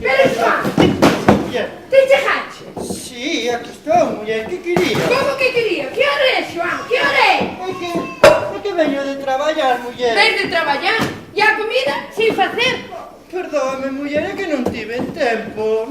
Pero, Xoán, ti chegache? Sí, aquí estou, muller, que quería? Como que quería? Que hora é, Xoán? Que hora é? É que veño de traballar, muller. Ves de traballar? E a comida sin facer? Perdóame, muller, é que non tive tempo.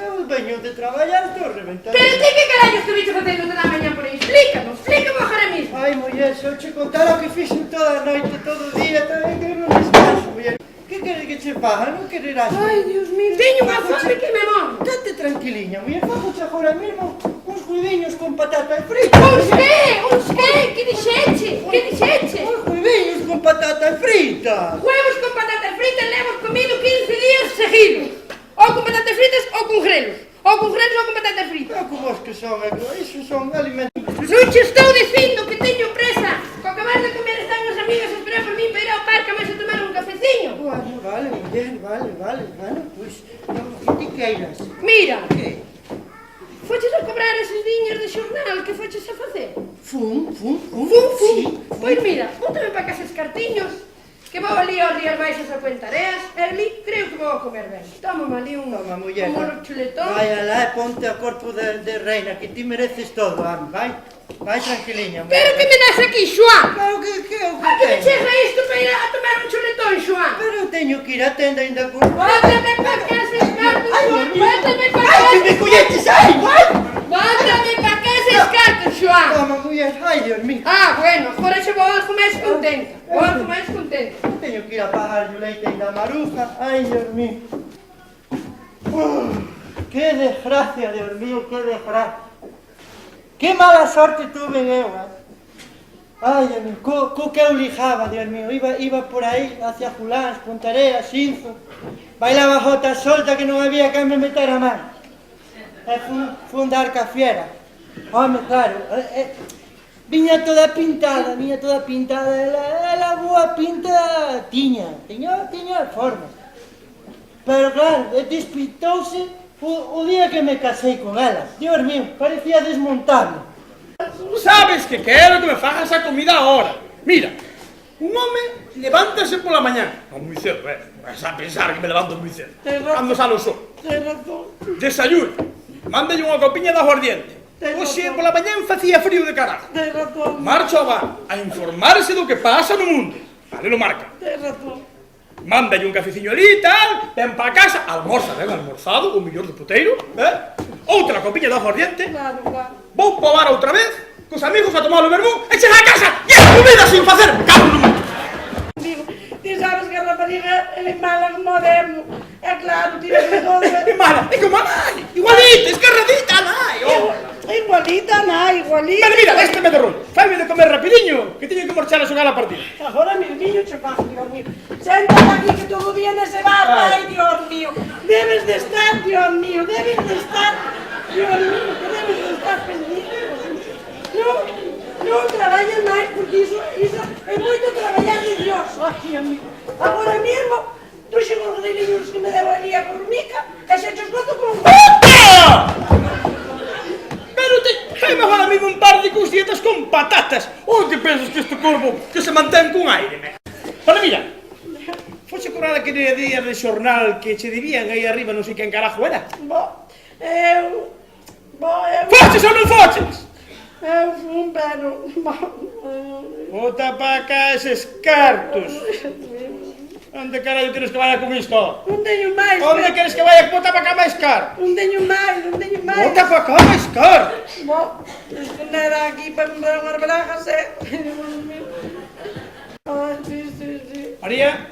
Eu veño de traballar, estou reventado. Pero ti que carallo estuviste facendo toda a mañá por aí? Explícame agora mismo. Ai, muller, se eu che contara o que fixen toda a noite, todo o día, tamén que non descanso, muller. Que queres que che paga? Non quererás? Ai, Dios mío, teño unha fome que me morro. Date tranquiliña, muller, fagoche agora mesmo uns juiviños con patata frita. Uns que? Uns que? Que dixeche? Que dixeche? Uns juiviños con patata frita. Huevos con patatas fritas levas comido 15 días seguidos. Ou con patatas fritas ou con grelos. Ou con grelos ou con patatas fritas. Pero como os que son, iso son alimentos. Non che estou dicindo que teño presa. Co acabar de comer están os amigos a esperar por mí para ir ao parque a máis a tomar un cafeciño. Bueno, vale, muller, vale. Bueno, pois, que ti queiras. Mira, Que? foches a cobrar eses diños de xornal que foches a facer? Fun. Sí. Sí. Pois mira, bótame para casa eses cartiños, que vou ali aos días baixos a cuentareas, e ali creo que vou a comer ben. Tómame ali un Toma, muller. mono chuletón. Vai alá e ponte a corpo de reina, que ti mereces todo, ami, vai. Vai tranquiliña, muller. Pero que me das aquí, Xoán? Claro que eu A que me teño. chega isto para ir a tomar un chuletón, Xoán? Pero eu teño que ir á tenda ainda con... Bótame para casa eses cartos, Xoán. Bótame para Ai, que casa. me colleches, ai, vai. Bótame para casa eses cartos, Xoán. Toma, muller, ai, Dios mío. Ah, bueno, agora xe vou algo máis contenta. Vou algo máis contenta. Teño que ir a pagar o leite ainda a maruja. Ai, Dios mío. Que desgracia, Dios mío, que desgracia. Que mala sorte tuve eu, Ai, Dios mío, co que eu lijaba, Dios mío. Iba por aí, hacia Juláns, Pontareas, Xinzo. Bailaba jota solta que non había que me meter a man. E fun dar ca fiera. Home, claro, viña toda pintada, ela boa pinta tiña forma. Pero claro, despintouse o día que me casei con ela. Dios mío, parecía desmontable. Sabes que quero que me fagas a comida ahora. Mira, un home levántase pola mañá. Non moi cedo, vas a pensar que me levanto moi cedo. Cando sale o sol. Tens razón. Desayuno. Mándalle unha copiña de aguardiente. Oxe, pola mañá facía frío de carajo. Tens razón. Marcho ao bar a informarse do que pasa no mundo. Vale, lo marca. Tens razón. Mándalle un cafeciño ali e tal, ven pa casa, almorza ben almorzado, o millor do puteiro, outra copiña de aguardiente, Claro. vou po bar outra vez, cos amigos a tomar o vermú, e chega a casa, e a comida sin facer, cago no mundo. Digo, ti sabes que a rapariga é mala como demo. É claro, tira de todo. E mala, e como a nai, igualita, escarradita a nai, Igualita, igualita. Pero mira, désteme de rol, faime de comer rapidiño, que teño que marchar a xogar a partida. Agora mi niño che fago, Dios mío. Séntate aquí que todo o día nese bar. Ai, Dios mío. Debes de estar, Dios mío, debes de estar. Dios mío, que debes de estar pendiente. Non traballes máis, porque iso é moito traballar de Dios. Ai, Dios mío. Agora mesmo, tuxe os rodillos que me debo ali a formica, e se che escoto con... Pero faime agora mesmo un par de cosietas con patatas. Ou que pensas que este corvo que se mantén con aire, me? Para mira, foxe cobrar aquele día de xornal que che debían aí arriba, non sei quen carajo era. Foches ou non foches? Eu fun, pero... Bota pa cá eses cartos. Onde carallo queres que vaya con isto? Non teño máis. Onde queres que vaya? Bota pa cá máis cartos. Non teño máis. Bota pa cá máis cartos. Escondera aquí para comprar unhas barajas, Ai, sí. María,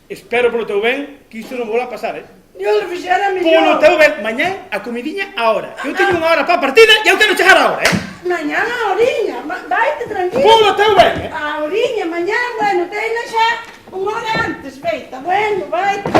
espero polo teu ben que isto non volva a pasar, Eu le fixera Polo mellor. teu ben, mañá a comidiña a hora. Eu teño unha hora para a partida e eu quero chegar a hora, Mañá a oriña, vaite tranquilo. Polo teu ben, A oriña, mañá, bueno, teña xa unha hora antes feita. Bueno, vaite.